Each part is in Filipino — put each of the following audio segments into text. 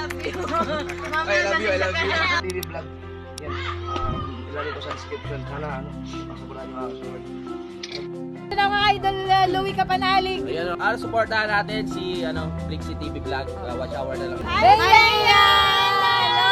love you. I love you, I love you. TV vlog. Yan. Ilalagay ko sa description. Sana ano, masubulan yung mga susunod. Ito na mga idol, Louie Kapanalig. Ayan, supportahan natin si Flixie TV Vlog. Watch hour na lang. Baya! Hello!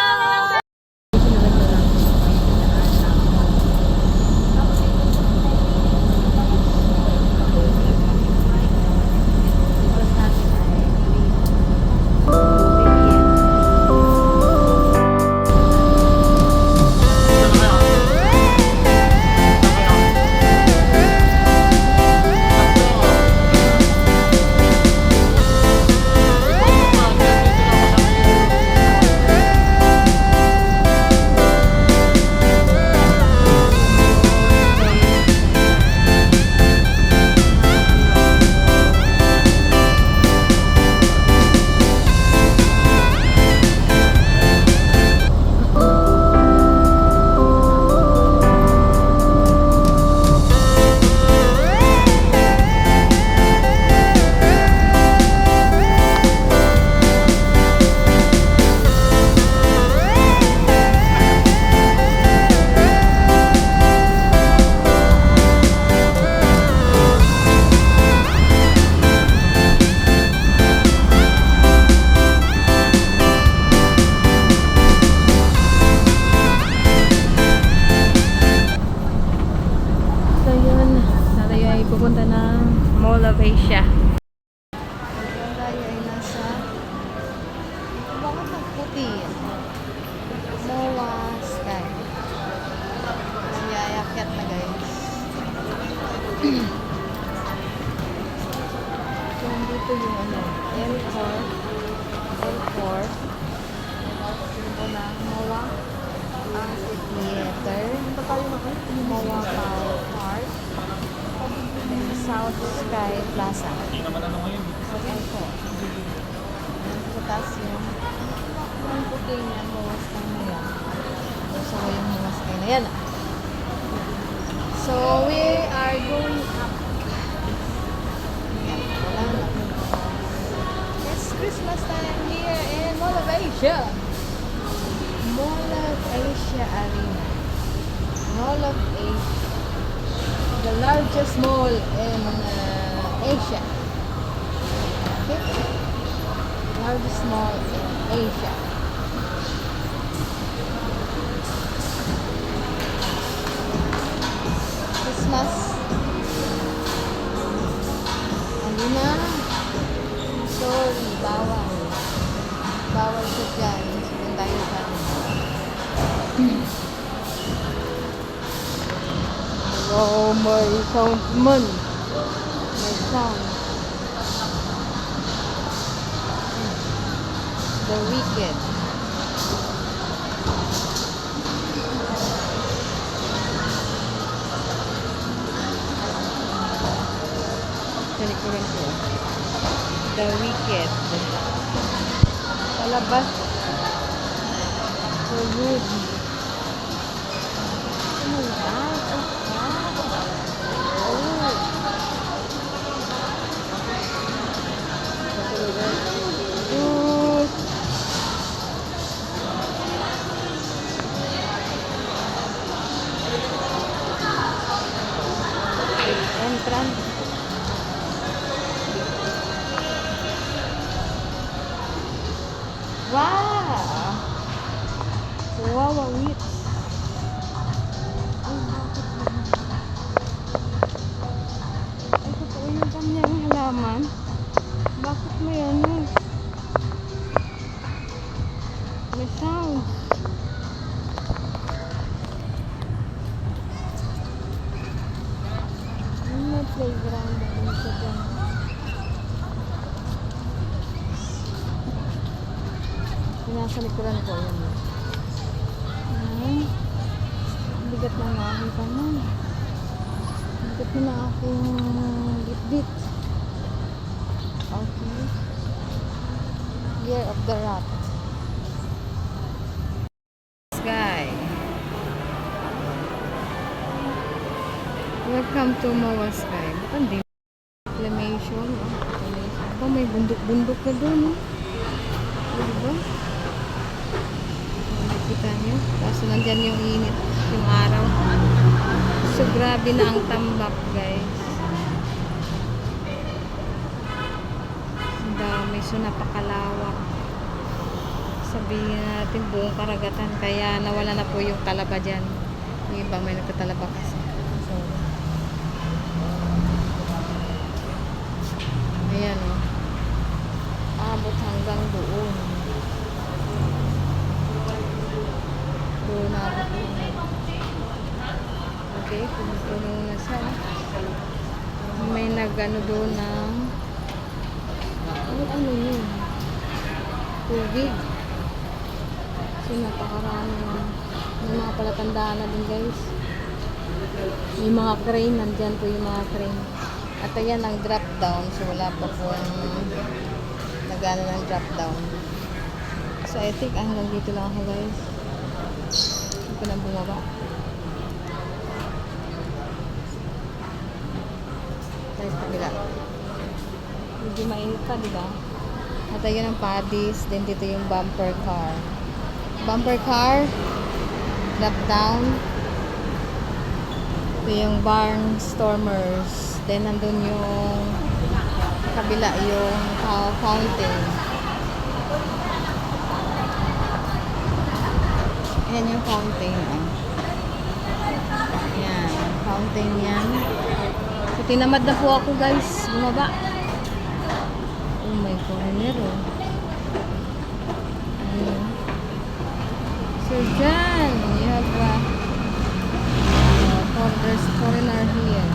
Pupunta ng Mall of Asia. Ayan tayo ay nasa bakit nagputi yan? Moa Sky. Yayakyat na guys. So dito yung L4 dito na Moa Theater. Moa Park. South Sky Plaza. Hindi naman ngayon. Ayan po. Sa taas yung puti niya, Moa Sky na yan. So, yung Moa Sky na yan. So, we are going up. Ayan, wala na. It's Christmas time here in Mall of Asia. Mall of Asia Arena. Mall of Asia. The largest mall in Asia. Okay? Largest mall in Asia. Christmas. Ano na? Sorry, bawal. Bawal siya dyan. Sige tayo sa oh, may sound man. May sound. The Wicked. Talikuran ko. The Wicked. Palabas. So good. Oh my God. Entrance. Wow! Wow, wait. Ay, totoo yung kanyang halaman. Bakit may ano? May sound. May playground na sa dyan. Nasa likuran ko yan. Ay, bigat na nga akong kanan. Bigat na akong bit-bit. Okay. Year of the Rat. Sky. Welcome to Moa Sky. Baka hindi. Reclamation. Oh, may bundok-bundok na doon. Diba? nandyan yung init, yung araw. So, grabe na ang tambak, guys. Ang dami, so napakalawak. Sabihin natin buong karagatan, kaya nawala na po yung talaba dyan. Yung iba may nagtatalaba kasi. So, ayan o. Abot hanggang doon. Doon abot doon. Okay, puno na siya. May nagano doon ng ano yun? Tubig. So, napakarami na. May mga palatandaan na din, guys. May mga crane. Nandyan po yung mga crane. At ayan ang drop down. So, wala pa po ang nagana ng drop down. So, I think hanggang dito lang ako, guys. Hindi ko na bumaba. Guys, kabila. Medyo mainit pa, diba? At ayun ang paddies. Then dito yung bumper car. Bumper car. Drop down. Ito yung barnstormers. Then nandun yung kabila yung fountain. Ayan yung fountain. Ayan. Fountain yan. So tinamad na po ako, guys. Bumaba. Oh my God. So dyan, you have there's foreigner here.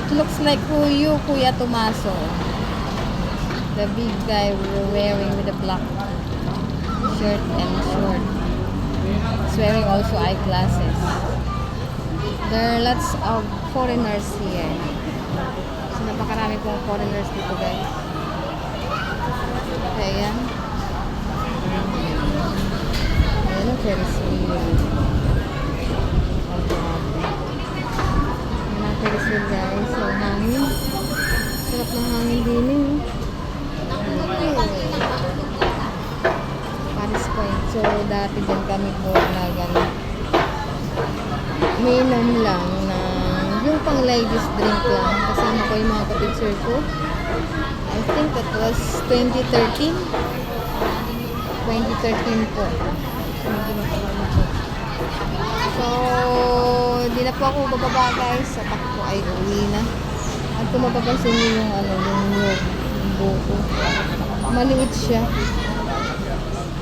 It looks like Kuya Tomaso. The big guy wearing with the black shirt and short. He's wearing also eyeglasses. There are lots of foreigners here. So napakarami pong foreigners dito, guys. Okay, yan. Ayan ang Ferris wheel. Ayan ang Ferris wheel, guys. So, hangin. Sarap ng hangin din eh. Paris Point. So, dati din kami po minom lang na yung pang ladies drink lang. Kasama ko yung mga kapitser ko. I think that was 2013. 2013 po. So, hindi na po ako bababa, guys. Sa takbo ay uwi na. At kung mapapansin niyo yung yung buko. Maliit siya.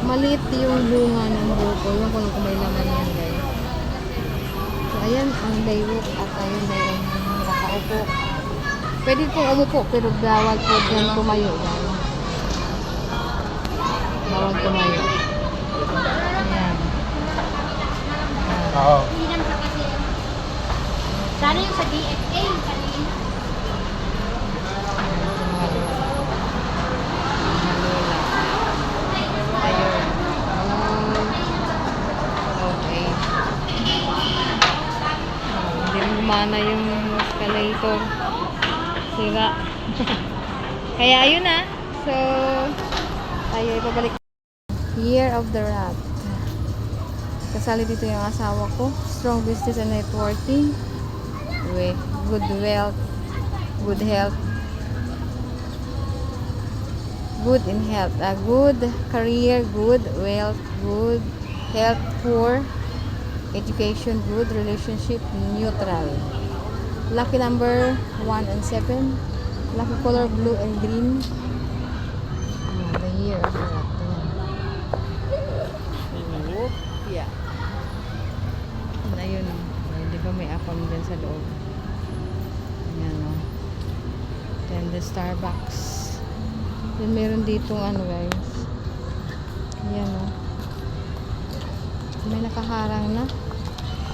Maliit yung bunga ng buko. Yung kung may laman yan, guys. So, ayan ang daywalk at ayun na yung nakaupo. Pwede pong umupo, pero bawal po dyan tumayo, guys. Bawal tumayo. Ayan. Oo. Sana yung sa DFA, kanina. Ayun. Okay. Hindi lumana yung escalator. Sira. Kaya ayun na. So, tayo ipabalik. Year of the Rat. Kasali dito yung asawa ko. Strong business and networking. With good wealth. Good health. Good in health. Good career. Good wealth. Good health. Poor. Education. Good relationship. Neutral. Lucky number 1 and 7. Lucky color blue and green. The year of the rat. Yeah. Ayun o. Di ba may apam din sa loob? Ayan o. Then the Starbucks. Then meron ditong guys. Ayan o. May nakaharang na.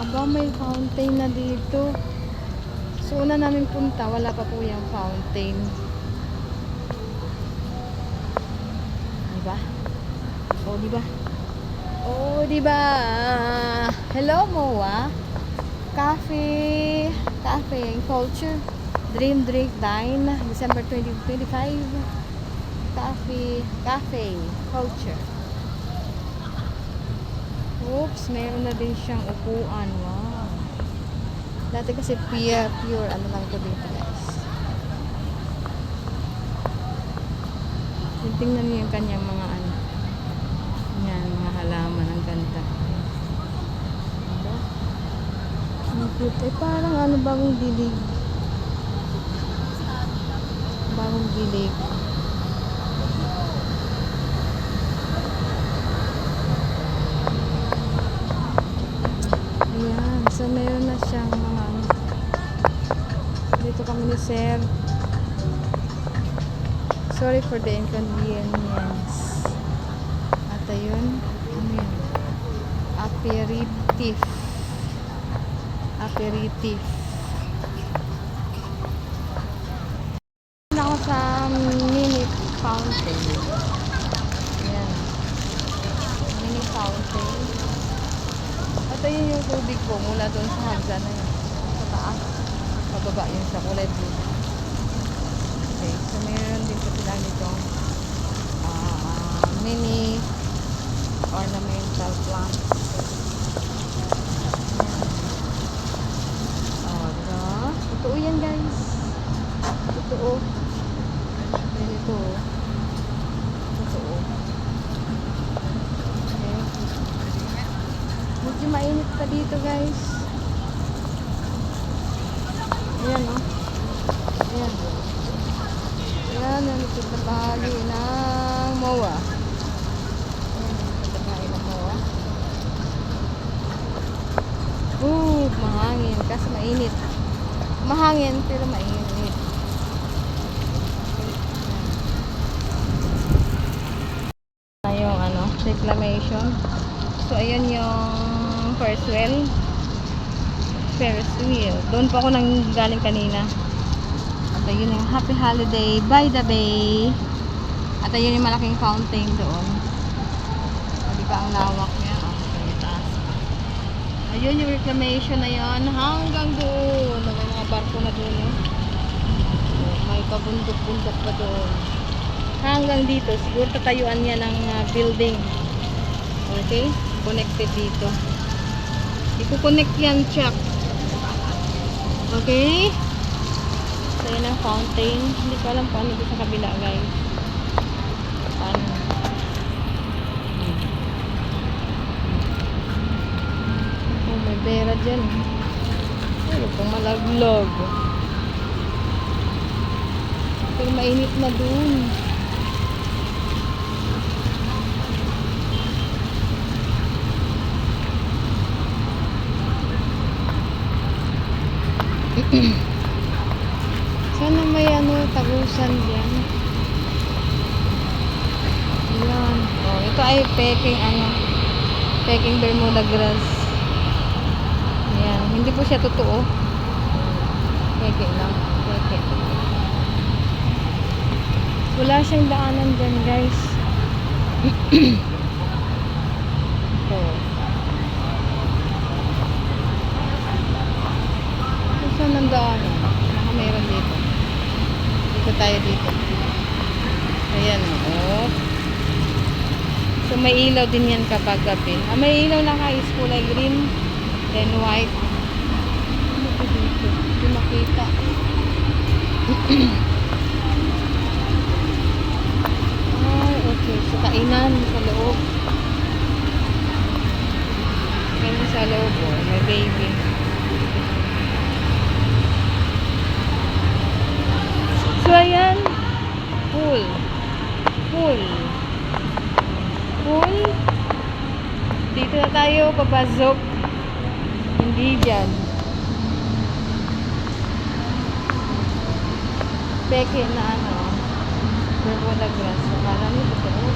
Aba, may fountain na dito. So, una namin punta, wala pa po yung fountain. Diba? O, diba? O, diba? Hello, Moa. Cafe Culture. Dream Drink Dine. December 2025. Cafe Culture. Oops, mayroon na din siyang upuan. Wow. Dati kasi pure ano lang to dito guys. Tingnan niyo yung kanyang mga ano. Yan, mga halaman. Ang ganda. Diba? Ang cute. Eh, parang ano, bagong dilig. Bagong dilig. Ayan. So, meron na siyang mga ano. Dito kami ni Sir. Sorry for the inconvenience. At ayun, ano yun? Aperitif. Aperitif. Ako sa mini fountain. Ayan. Mini fountain. At ayun yung tubig ko mula doon sa hagdan na yun. Sa taas. Pababa yun sa kulay blue. Okay, so mayroon din po sila nito mini ornamental plants. Diba? Totoo yan guys. Totoo. Ito. Totoo. Okay. Medyo mainit pa dito guys. Ayan o. Ayan. Ayan, nalikod na bahagi ng MOA. Ayan, nalikod na bahagi ng MOA. Mahangin. Kasi mainit. Mahangin, pero mainit. Ayan. Yung ano, reclamation. So, ayan yung first wheel. Ferris wheel. Doon po ako nang galing kanina. At ayun yung Happy Holiday by the Bay. At ayun yung malaking fountain doon. O, diba ang lawak niya? Okay, taas. Ayun yung reclamation na yun. Hanggang doon. May mga barko na doon. May pabundok-bundok pa doon. Hanggang dito. Siguro tatayuan niya ng building. Okay? Connected dito. Iko-connect yan, Chuck. Okay? So, yun ang fountain. Hindi ko alam paano dito sa kabila, guys. Paano? Oh, may bera dyan. Ay, huwag kang malaglag. Pero mainit na dun. Sana may ano, tagusan dyan. Ayan. Oh, ito ay peking ano, peking Bermuda grass. Ayan. Hindi po siya totoo. Peking lang. Peking. Wala siyang daanan dyan, guys. Oh. Saan ang daanan? Baka mayroon dito. Dito tayo dito. Ayan o. Oh. So may ilaw din yan kapag gabi. May ilaw na guys. Kulay green. Then white. Ano po dito? Hindi makita. Ay, okay. So kainan sa loob. Kainan sa loob. Oh. May baby. So, ayan. Pool. Pool. Pool. Dito na tayo papasok. Hindi dyan. Peke na ano. Bermuda grass. Akala nyo totoo.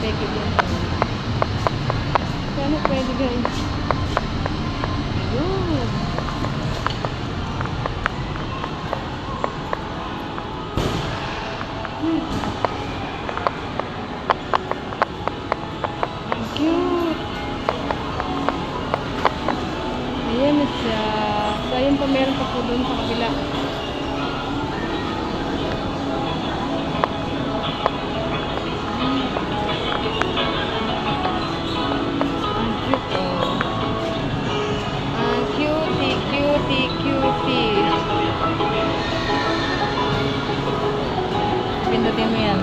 Peke dyan. Kano pwede guys? Ayun. Cute. Ayan na siya. So, ayun pa meron pa po doon sa kabila. Pindutin mo yan.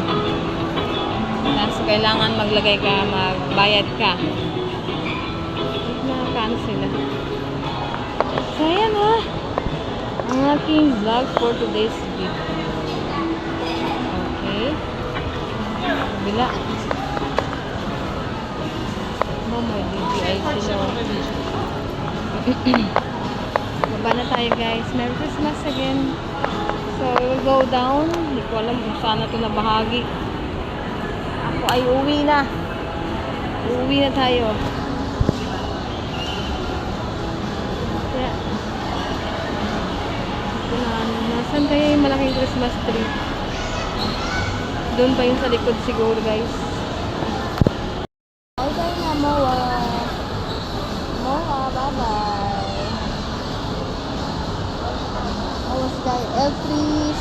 Tapos kailangan maglagay ka, magbayad ka. Nakakaano sila. So, ayan ha. Ang aking vlog for today's video. Okay. Bila. May DJI sila. Baba na tayo guys. Merry Christmas again. So, we will go down. Hindi ko alam kung saan na ito na bahagi. Ako ay uwi na. Uwi na tayo. Kaya, nasan kaya yung malaking Christmas tree? Doon pa yung sa likod siguro guys. Okay na, Moa. Moa, bye-bye. Moa Sky. L3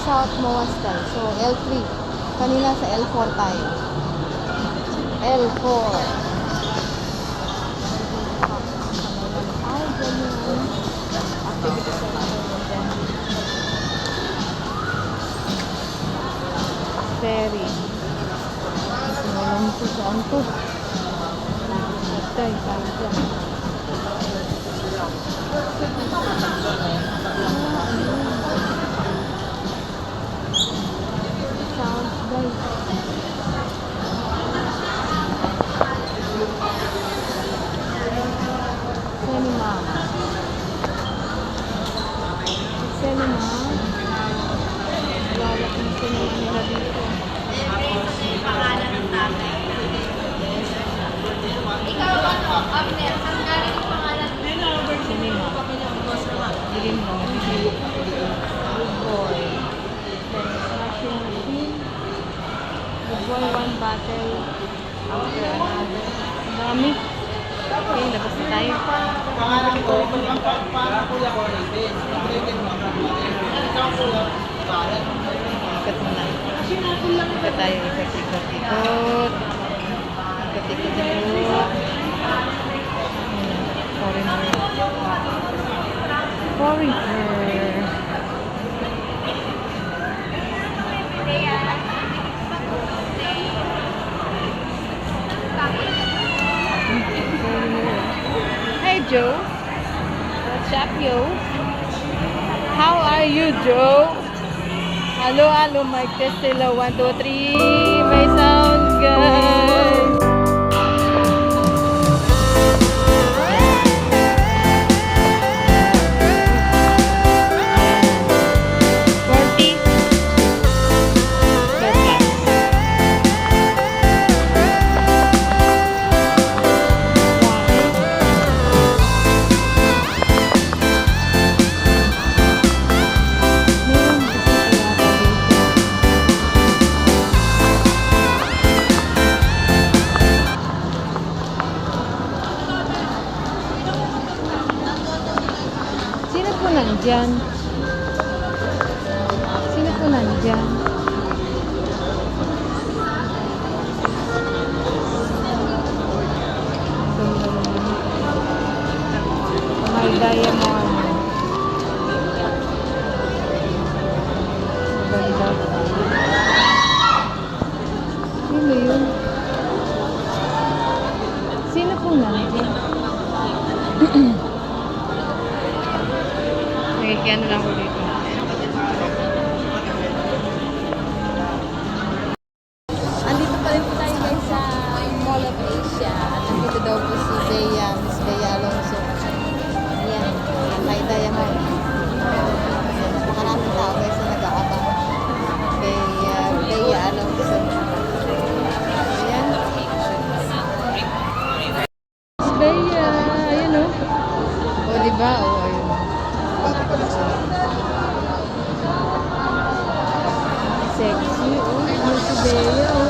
South Moa Sky. So, L3. Kanina sa L4 tayo. L4. Ay, ganyan. Activity center dyan. Ferry. Alam ko saan to. Tay, tayo dyan. Sounds guys. Cinema. Cinema. Wala kang cinema nila dito. Ikaw, Abner, saan galing yung pangalan? Cinema. Dilim lang. Good boy. Washing machine. Good boy, one battle. After another. Ang dami. Okay, labas na tayo. Ikat muna. Ikat tayo. Ikot. Ikot. Foreigner. Hey Joe. What's up, yo? How are you, Joe? Hello, mic test sila. 1, 2, 3. May sound, guys. Nandyan. Sino po nandyan? May diamond. Ganda. Sino yun? Sino po nandyan? Nagkikiano lang ko dito. Andito pa rin po tayo guys sa Mall of Asia. At nandito daw po si Bea, Miss Bea Alonso. Ayan, may diamond. Napakaraming tao guys na nag-aabang kay Bea Alonso. Ayan. Miss Bea, ayun o. O diba? O ayun. Sexy, oh. Ano si Bea, oh.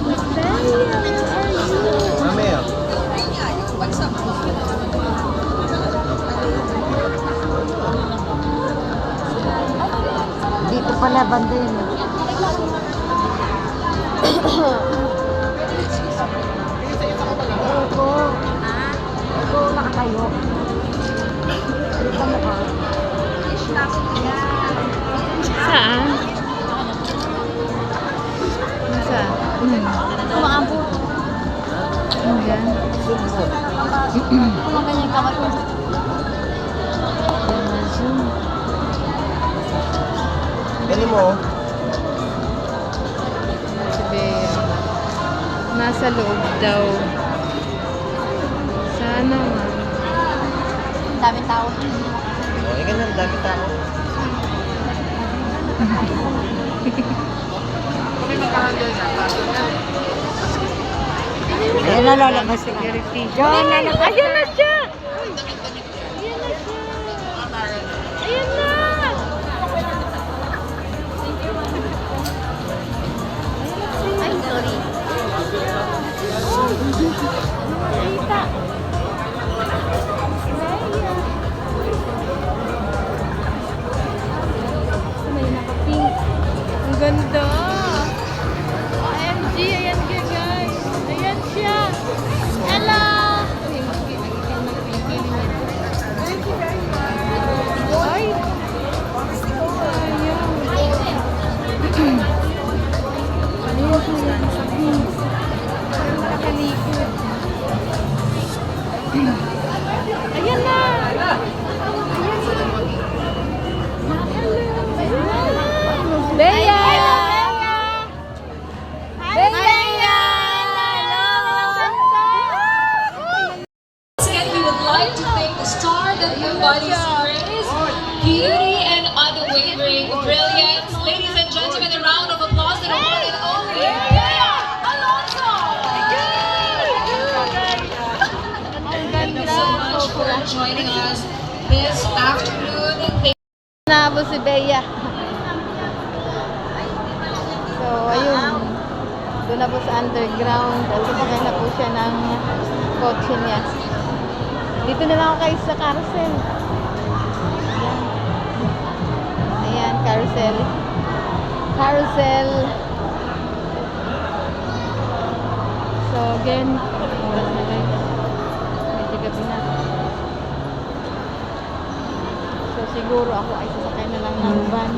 Bea, where are you? Mamaya. Dito pala banda yun. Ito nakatayo. Dito mo ka. Saan? Mga ganyan kamay ko. Zoom. Galing mo. Si Bea. Nasa loob daw. Sana nga. Daming tao. Okay ka na, dami tao. Ayan na lalabas si security. Ayan na siya! Ayan na siya! Ayan na! Ay, sorry. Kita. May naka-pink. Ang ganda! OMG! Ayan ka guys! Ayan siya! Hello! Ay! Ayan na! Bea! And we would like to thank the star that embodies grace, beauty, and unwavering brilliance. Ladies and gentlemen, a round of applause to the one and only Bea Alonso! Thank you so much for joining us this afternoon. Thank Nabo si Bea. So, ayun. Doon na po sa underground. Kasi sakay na po siya ng kotse niya. Dito na lang ako kayo sa carousel. Ayan. Ayan, carousel. Carousel. So, again, oras na guys. Medyo gabi na. So, siguro ako ay sasakay na lang ng van.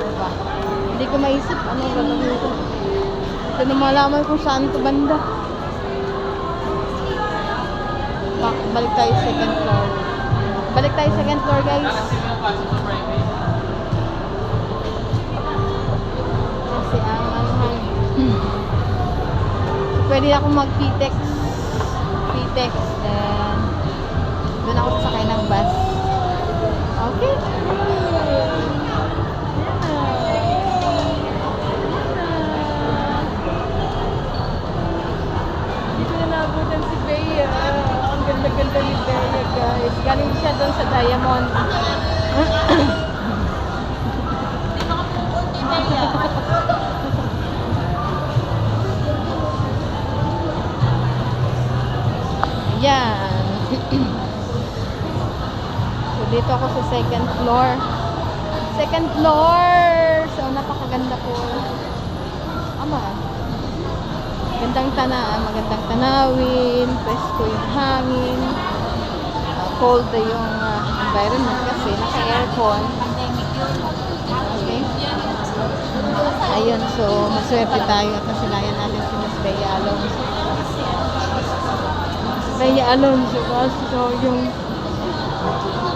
Diba? Hindi ko maisip ano gagawin ko. Hindi na malaman kung saan ito banda. Balik tayo second floor. Balik tayo second floor guys. Kasi ang so, pwede ako mag-PTEX. PTEX. Then doon ako sasakay ng bus. Okay. Dito na nabutan si Bea. Ang ganda-ganda ni Bea guys. Galing siya doon sa Diamond. Ayan. So, dito ako sa second floor. Second floor! So, napakaganda po. Ama. Magandang tanawin. Presko yung hangin. Cold yung environment kasi naka-aircon. Okay. Ayun, so, maswerte tayo at nasilayan natin si Miss Bea Alonso. Bea Alonso kasi so, yung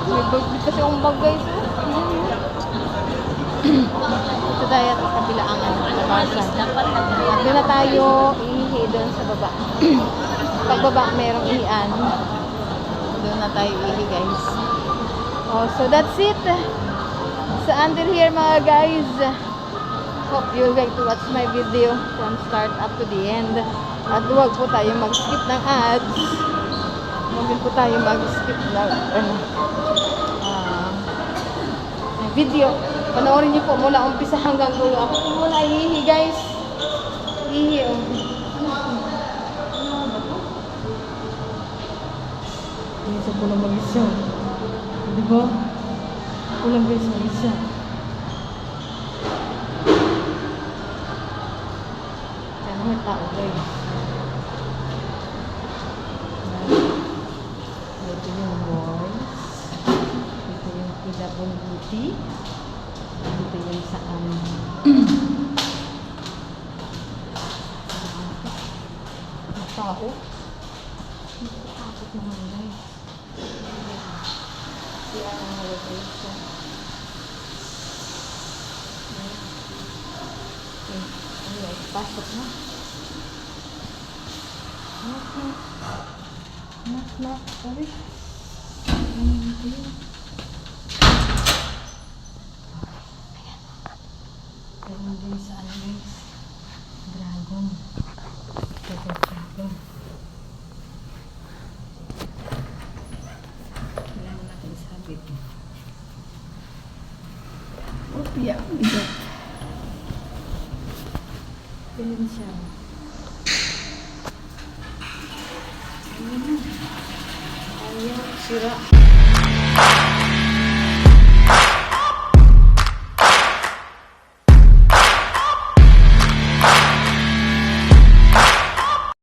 may bag kasi yung bag guys. Ito tayo at kabilaan ang labasan. At doon na tayo ihi doon sa baba. Pagbaba merong ian. Doon na tayo ihi guys. Oh, so that's it. Sa under here mga guys. Hope you like to watch my video from start up to the end. At huwag po tayo mag-skip ng ads. Huwag din po tayo mag-skip ng video. Panoorin niyo po mula umpisa hanggang dulo. Ako po muna ihihi guys. Ihihi. Isa po lang mag-isa. Diba? Ako lang guys mag-isa. Sana may tao guys. Ito yung boys. Ito yung PWD. Ito yung saan. tao. Nakakatakot naman guys. Siya ang nalagay siya. Okay. Anyway, pasok na. Knock, knock. Knock, knock. Sorry. Ganun din sa ano guys. Dragon. Ito dragon. Kailangan natin isabit. Oh, piyak. Bigat. Ganun siya. Ayun. Ayaw. Sira.